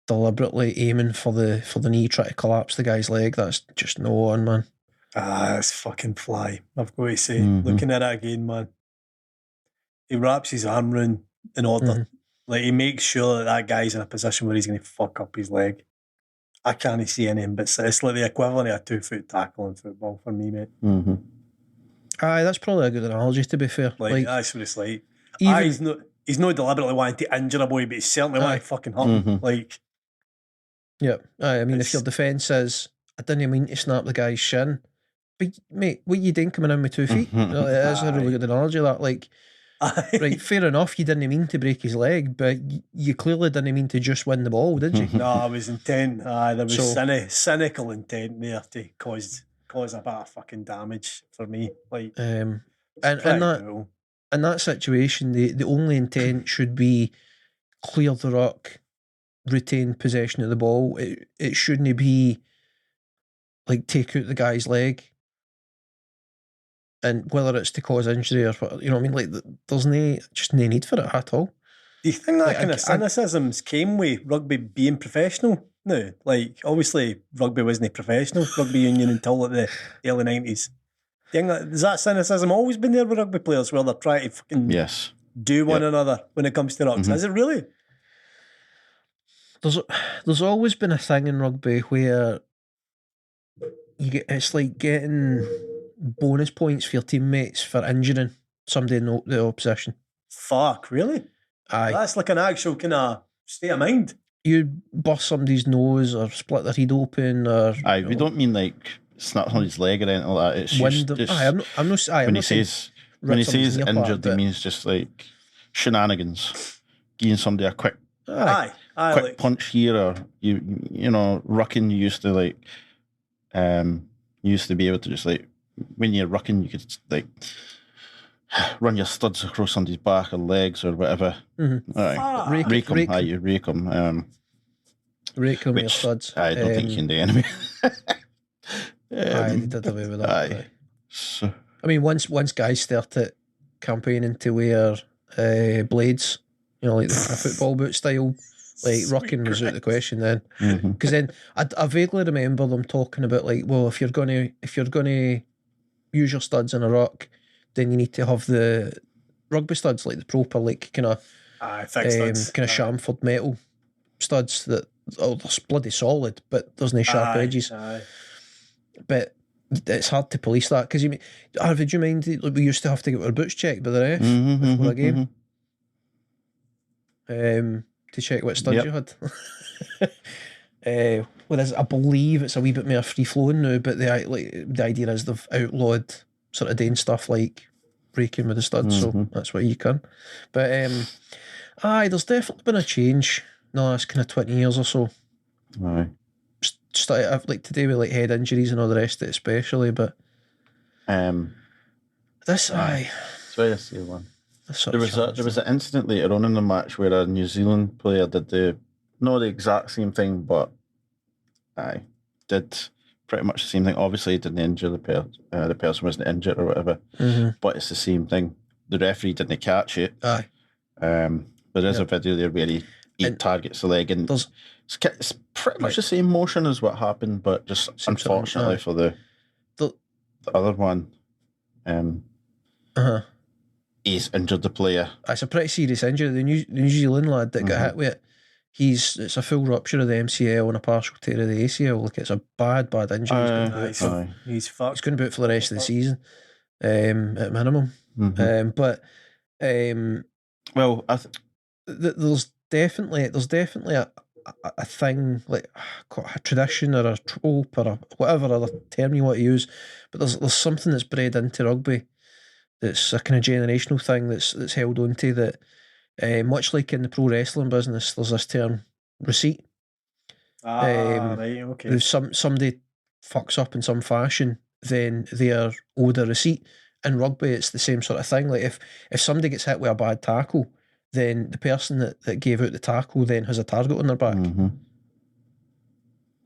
deliberately aiming for the knee, try to collapse the guy's leg, that's just no on, man. That's fucking fly. I've got to say, looking at it again, man. He wraps his arm round in order. Like, he makes sure that guy's in a position where he's going to fuck up his leg. I can't see anything, but it's like the equivalent of a 2-foot tackle in football for me, mate. Aye, that's probably a good analogy, to be fair. Like that's what it's like. He's not deliberately wanting to injure a boy, but he's certainly wanting to fucking hurt him. Like, yeah. I mean, if your defence is, I didn't mean to snap the guy's shin, but mate, what you doing coming in with 2 feet? That's a really good analogy. That, like, right, fair enough, you didn't mean to break his leg, but you clearly didn't mean to just win the ball, did you? No, it was intent. There was cynical intent there to cause a bit of fucking damage for me. Like, and in that situation, the only intent should be clear the ruck, retain possession of the ball. It shouldn't be like take out the guy's leg. And whether it's to cause injury or what, you know what I mean? Like, there's no need for it at all. Do you think that kind of cynicisms came with rugby being professional? No, like, obviously rugby wasn't professional, rugby union, until like the early 90s. Do you think has that cynicism always been there with rugby players, where they're trying to fucking do one another when it comes to rucks? Is it really? There's always been a thing in rugby where it's like getting bonus points for your teammates for injuring somebody in the opposition. Fuck, really? Aye. That's like an actual kind of state of mind. You bust somebody's nose or split their head open, or we don't mean like snap somebody's leg or anything like that. It's just when he says injured, it means just like shenanigans, giving somebody a quick. Aye. quick punch here, or you know, rucking. You used to like, used to be able to just like, when you're rucking, you could like run your studs across somebody's back or legs or whatever. Mm-hmm. Right. Rake them. You rake them. Rake them with your studs. I don't think you can do anyway. They did away with that. Aye. So, I mean, once guys started campaigning to wear blades, you know, like the football boot style, like rucking was out the question then. Because then I vaguely remember them talking about like, well, if you're gonna use your studs in a ruck, then you need to have the rugby studs, like the proper, like kind of chamfered metal studs that they're bloody solid, but there's no sharp edges. But it's hard to police that because would you mind? Like, we used to have to get our boots checked by the ref before a game, to check what studs you had. Whereas I believe it's a wee bit more free flowing now, but the idea is they've outlawed sort of doing stuff like breaking with the studs, so that's what you can. But there's definitely been a change in the last kind of 20 years or so. Aye. Started like today with like head injuries and all the rest of it, especially. But this it's very serious one. There was an incident later on in the match where a New Zealand player did not the exact same thing, but did pretty much the same thing. Obviously, he didn't injure the person wasn't injured or whatever, but it's the same thing. The referee didn't catch it. There is a video there where he targets the leg, and it's pretty much the same motion as what happened, but just unfortunately for the other one, he's injured the player. It's a pretty serious injury. The New Zealand lad that got hit with it, it's a full rupture of the MCL and a partial tear of the ACL. Like, it's a bad injury. He's fucked. He's going to be out for the rest of the season, at minimum. Well, there's definitely a thing, like a tradition or a trope or whatever other term you want to use, but there's something that's bred into rugby that's a kind of generational thing that's held on to that. Much like in the pro wrestling business, there's this term receipt. Right, okay. If somebody fucks up in some fashion, then they are owed a receipt. In rugby, it's the same sort of thing. Like if somebody gets hit with a bad tackle, then the person that gave out the tackle then has a target on their back.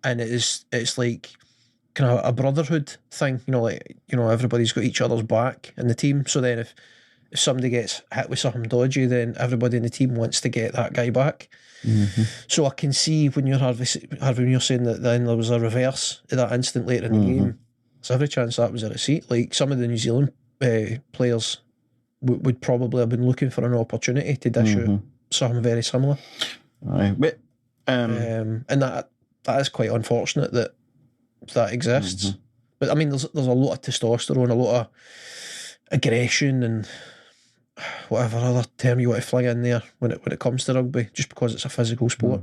And it's like kind of a brotherhood thing, everybody's got each other's back in the team. So then if somebody gets hit with something dodgy, then everybody in the team wants to get that guy back. So I can see when you're saying that then there was a reverse of that instant later in the game. There's every chance that was a receipt. Like some of the New Zealand players would probably have been looking for an opportunity to dish out something very similar. But, and that is quite unfortunate that exists. But I mean, there's a lot of testosterone, a lot of aggression, and whatever other term you want to fling in there when it comes to rugby, just because it's a physical sport.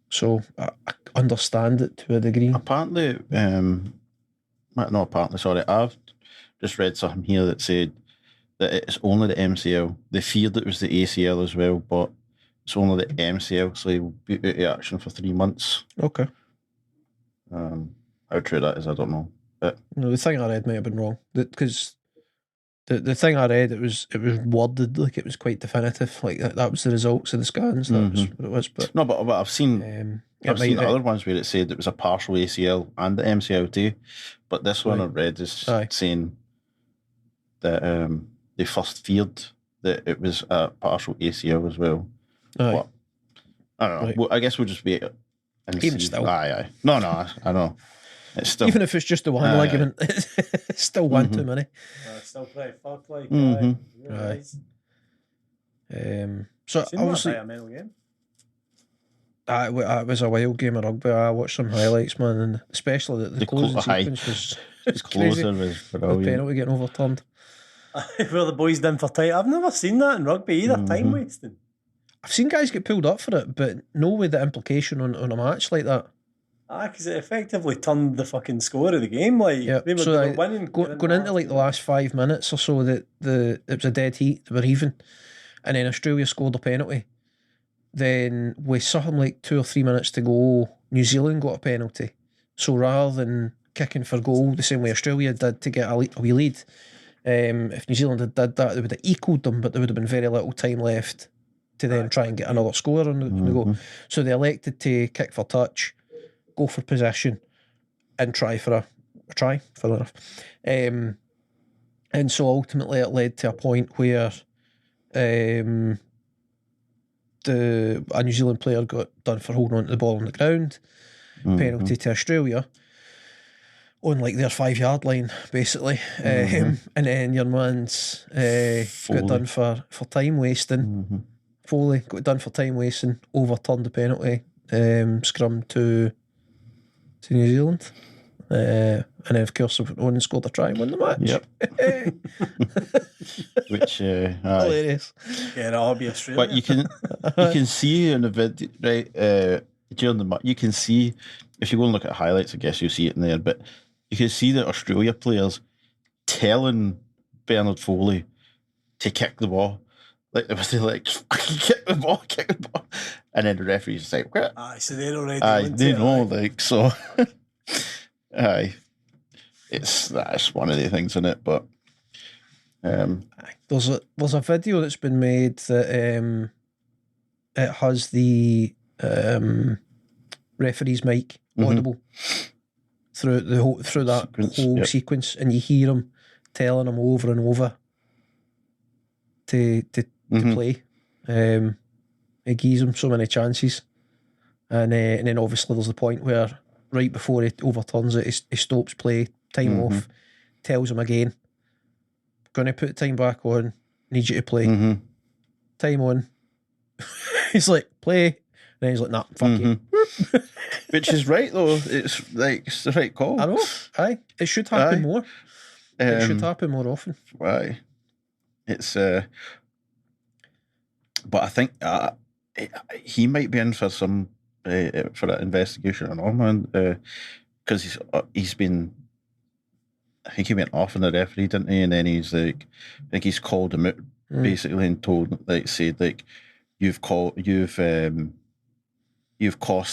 So I understand it to a degree. Apparently, I've just read something here that said that it's only the MCL. They feared it was the ACL as well, but it's only the MCL, so he will be out of action for 3 months. Okay. How true that is, I don't know. But no, the thing I read might have been wrong, because the thing I read, it was worded like it was quite definitive, like that was the results of the scans. That was what it was. But no, but I've seen other ones where it said it was a partial ACL and the MCL too. But this one I read is saying that they first feared that it was a partial ACL as well. But I don't know. Right. Well, I guess we'll just wait and even see. Still. Aye. No, I know. It's still, even if it's just the one ligament, it's still one too many. Still pretty fucked, like. Right. So obviously, a mental game. It was a wild game of rugby. I watched some highlights, man, and especially the closing sequence was crazy. Was the penalty getting overturned. Where the boys done for time. I've never seen that in rugby either. Time wasting. I've seen guys get pulled up for it, but no with the implication on a match like that. Because it effectively turned the fucking score of the game. Like they were winning. Going into like the last 5 minutes or so, it was a dead heat. They were even, and then Australia scored a penalty, then with something like 2 or 3 minutes to go, New Zealand got a penalty. So rather than kicking for goal the same way Australia did to get a wee lead, if New Zealand had did that, they would have equalled them, but there would have been very little time left to then try and get another score on the go. So they elected to kick for touch, go for possession, and try for a try, fair enough. And so ultimately it led to a point where a New Zealand player got done for holding on to the ball on the ground, penalty to Australia on like their 5-yard line, basically. And then your man's got done for time wasting. Foley got done for time wasting, overturned the penalty, scrum to New Zealand. And then of course went on and scored a try and won the match. Yep. Which hilarious. Yeah, that'll be Australia. But you can see in the video, right, during the match, you can see, if you go and look at highlights, I guess you'll see it in there, but you can see the Australia players telling Bernard Foley to kick the ball. Like, they were like, kick the ball. And then the referee's like, what? So they're already they know, like, so. That's one of the things in it, but there's a video that's been made that it has the referee's mic audible through that whole sequence, and you hear him telling him over and over to play. He gives him so many chances, and then obviously there's the point where right before he overturns it, he stops play, time off, tells him again, gonna put time back on, need you to play. Time on. He's like, play. And then he's like, nah, fuck you. Which is right though. It's like, it's the right call. I know. Aye. It should happen more. It should happen more often. Right. It's but I think he might be in for some for an investigation and all, man, because he's been, I think he went off on the referee, didn't he? And then he's like, I think he's called him out basically and told, like, said, like, you've cost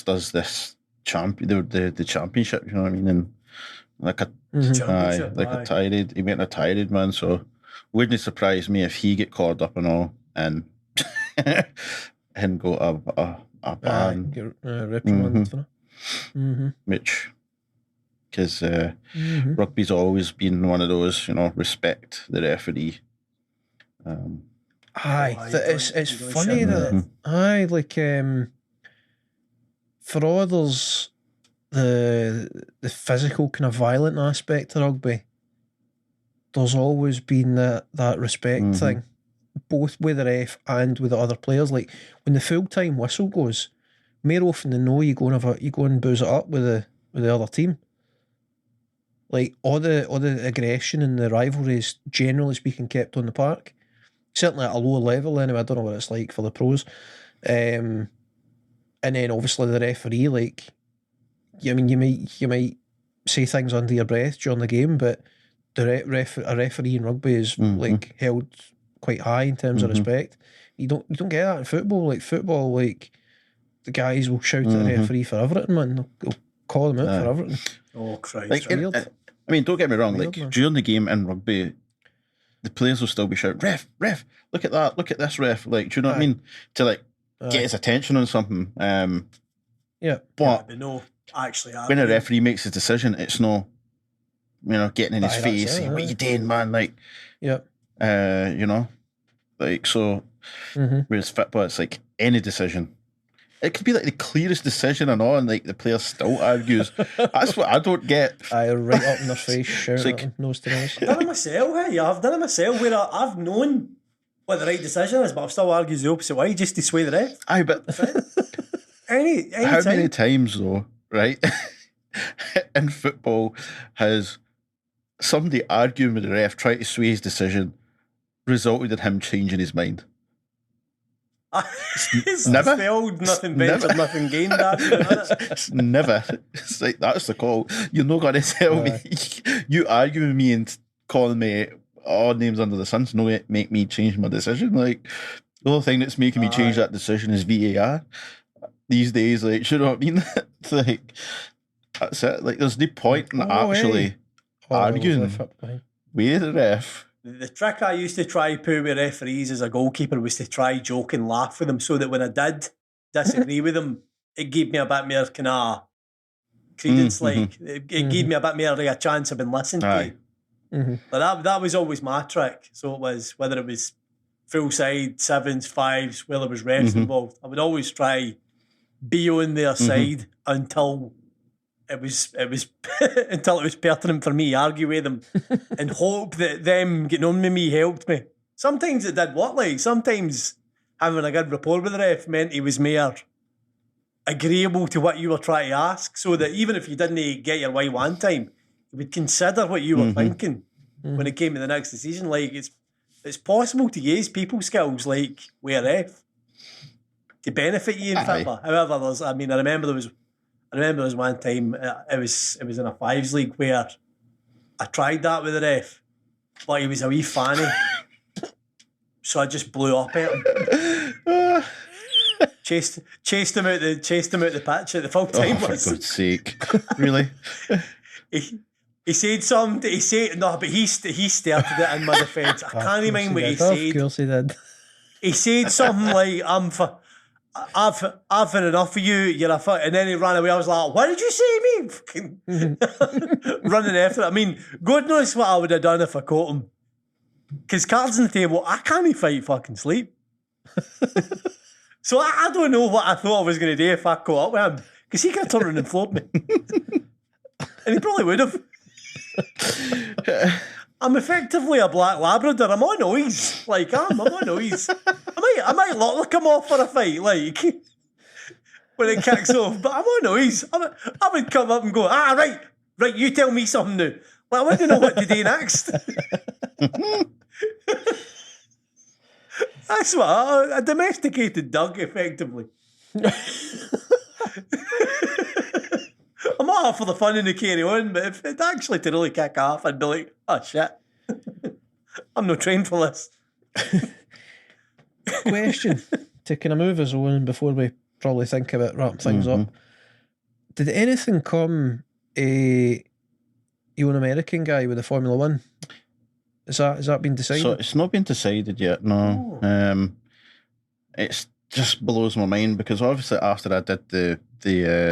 us this the championship, you know what I mean? And like a a tirade, he went a tirade, man. So wouldn't surprise me if he get called up and all and and go a ban, reprimand for it. Which, because rugby's always been one of those, you know, respect the referee. It's funny that like for others the physical kind of violent aspect of rugby, there's always been that respect thing, both with the ref and with the other players. Like when the full time whistle goes, more often than no, you go and booze it up with the other team. Like all the aggression and the rivalries, generally speaking, kept on the park. Certainly at a lower level anyway. I don't know what it's like for the pros. And then obviously the referee, like, I mean, you might say things under your breath during the game, but a referee in rugby is like held quite high in terms of respect. You don't get that in football. Like football, like the guys will shout at the referee for everything, man. They'll call them out for everything. Oh Christ! Like, I mean, don't get me wrong. Like during the game in rugby, the players will still be shouting, "Ref, ref! Look at that! Look at this, ref!" Like, do you know what I mean? To like get his attention on something. But no, actually, when a referee makes his decision, it's no, you know, getting in his face, saying, "What you doing, man?" Like, you know, like so. Whereas football, it's like any decision. It could be like the clearest decision and all, and like the player still argues. That's what I don't get. Right up in their face, shouting at them, nose to nose. I've done it myself, I've done it myself where I've known what the right decision is, but I've still argued the opposite way just to sway the ref. Aye, but any how time. many times though, right? In football, has somebody arguing with the ref, trying to sway his decision, resulted in him changing his mind? It's never. The old nothing ventured, nothing gained. It's never. It's like, that's the call. You're not going to tell me. You arguing with me and calling me all names under the sun to make me change my decision. Like, The only thing that's making me change that decision is VAR. These days, like, you know what I mean? It's like, that's it. Like, there's no point in actually arguing with the ref. The trick I used to try put with referees as a goalkeeper was to try joke and laugh with them, so that when I did disagree with them, it gave me a bit more kind of credence. Like, it gave me a bit more like a chance of being listened to. But that was always my trick. So it was, whether it was full side, sevens, fives, where there was refs involved, I would always try be on their side until it was until it was pertinent for me to argue with them, and hope that them getting on with me helped me. Sometimes it did work. Like, sometimes having a good rapport with the ref meant he was more agreeable to what you were trying to ask, so that even if you didn't get your way one time, he would consider what you were thinking when it came to the next decision. Like, it's possible to use people skills like with a ref to benefit you in football. However, I remember there was one time, it was in a fives league where I tried that with the ref, but he was a wee fanny, so I just blew up at him. chased him out the pitch at the full time. Oh, for God's sake! Really? He said something. He started it in my defence. I can't even mind what he said. Of course he did. He said something like, I've had enough of you, you're a fuck," and then he ran away. I was like, "What did you say to me?" Fucking running after it. I mean, God knows what I would have done if I caught him. Because cards on the table, I can't fight fucking sleep. So I don't know what I thought I was going to do if I caught up with him. Because he could have turned around and floored me. And he probably would have. I'm effectively a black Labrador. I'm on noise. Like, I'm on noise. I might look him off for a fight, like, when it kicks off, but I'm on noise. I would come up and go, right, you tell me something now. Well, I want to know what to do next. That's what a domesticated dog, effectively. I'm not out for the fun and the carry on, but if it actually to really kick off, I'd be like, oh shit, I'm not trained for this. Question to kind of move us on before we probably think about wrap things up. Did anything come you an American guy with the Formula One? Has that been decided? So it's not been decided yet, no. It just blows my mind because obviously after I did the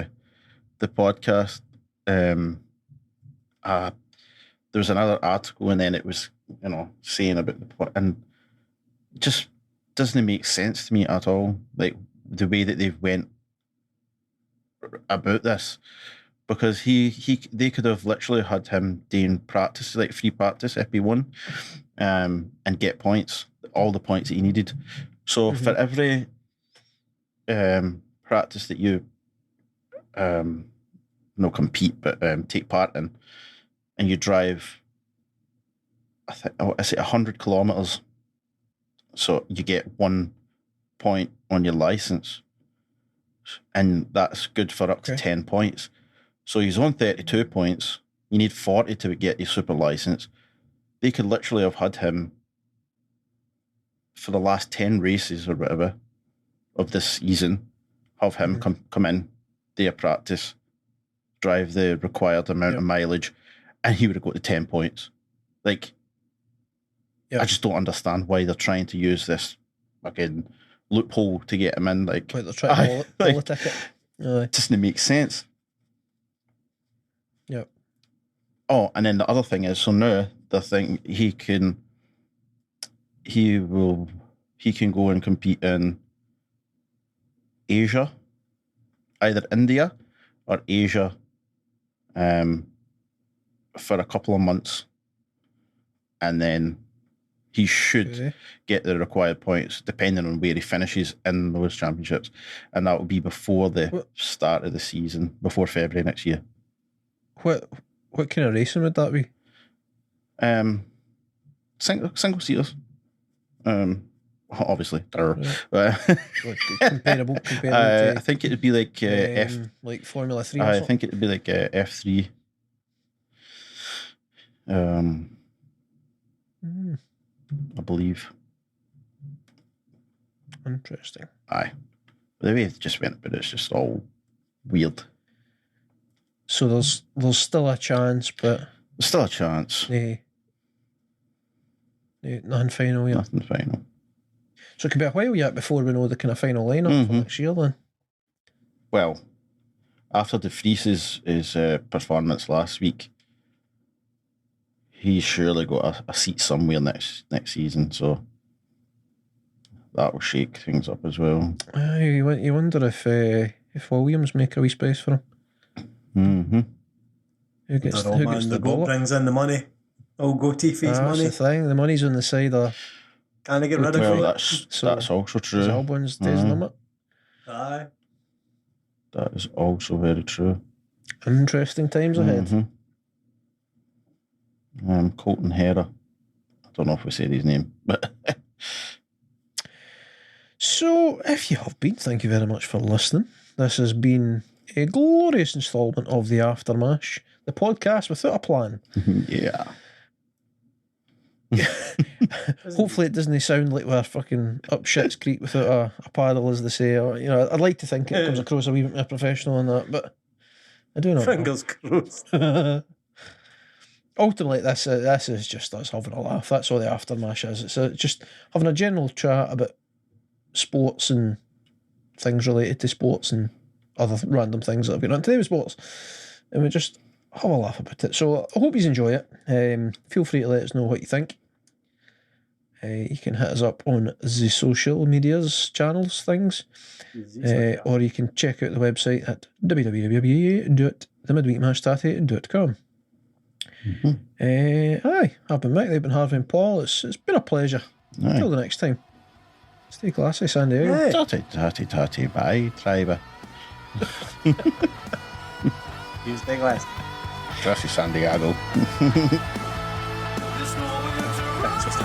podcast, there was another article and then it was, saying about and it just doesn't make sense to me at all, like the way that they've went about this, because they could have literally had him doing practice, like free practice EP1, and get points, all the points that he needed. So for every practice that you not compete but take part in, and you drive, I say 100 kilometers, so you get 1 point on your license, and that's good for up to 10 points. So he's on 32 points. You need 40 to get your super license. They could literally have had him for the last 10 races or whatever of this season, have him come in, do a practice, drive the required amount of mileage, and he would have got to 10 points. Like, I just don't understand why they're trying to use this fucking loophole to get him in. Like, they're trying to pull a ticket. It doesn't make sense. Yep. Oh, and then the other thing is, so now the thing he can go and compete in Asia, either India or Asia, for a couple of months, and then he should get the required points depending on where he finishes in those championships, and that will be before the start of the season, before February next year. What kind of racing would that be? Single seaters. Obviously. Comparable I think it would be like like Formula 3 or I something? think it would be like F3. I believe. Interesting. Aye. The way it just went, but it's just all weird. So there's still a chance, but There's still a chance. Nothing final yet. Nothing final. So it could be a while yet before we know the kind of final lineup for next year then. Well, after De Vries's performance last week, he's surely got a seat somewhere next season, so that will shake things up as well. You wonder if Williams make a wee space for him. Mm-hmm. Who gets the goat brings in the money. Oh, goatee fees money. That's the thing. The money's on the side of. Can I get rid of Well, it? that's also true. His Albon's days limit. Aye. That is also very true. Interesting times ahead. Colton Herrera. I don't know if we said his name, but. So, if you have been, thank you very much for listening. This has been a glorious instalment of the Aftermash, the podcast without a plan. Yeah. Hopefully it doesn't sound like we're fucking up shit's creek without a paddle, as they say. Or, I'd like to think it comes across a wee bit more professional than that, but I do not. Fingers crossed. Ultimately, this is just us having a laugh. That's all the Aftermash is. It's just having a general chat about sports and things related to sports and other random things that have been on today with sports, and we just have a laugh about it. So I hope you enjoy it. Feel free to let us know what you think. You can hit us up on the social medias channels things, or you can check out the website at www.themidweekmashedtattie.com. I've been Mick, they've been Harvey and Paul. It's been a pleasure. Until the next time. Stay classy, San Diego. Tattie, bye, Triber. You stay classy. Classy San Diego. That's just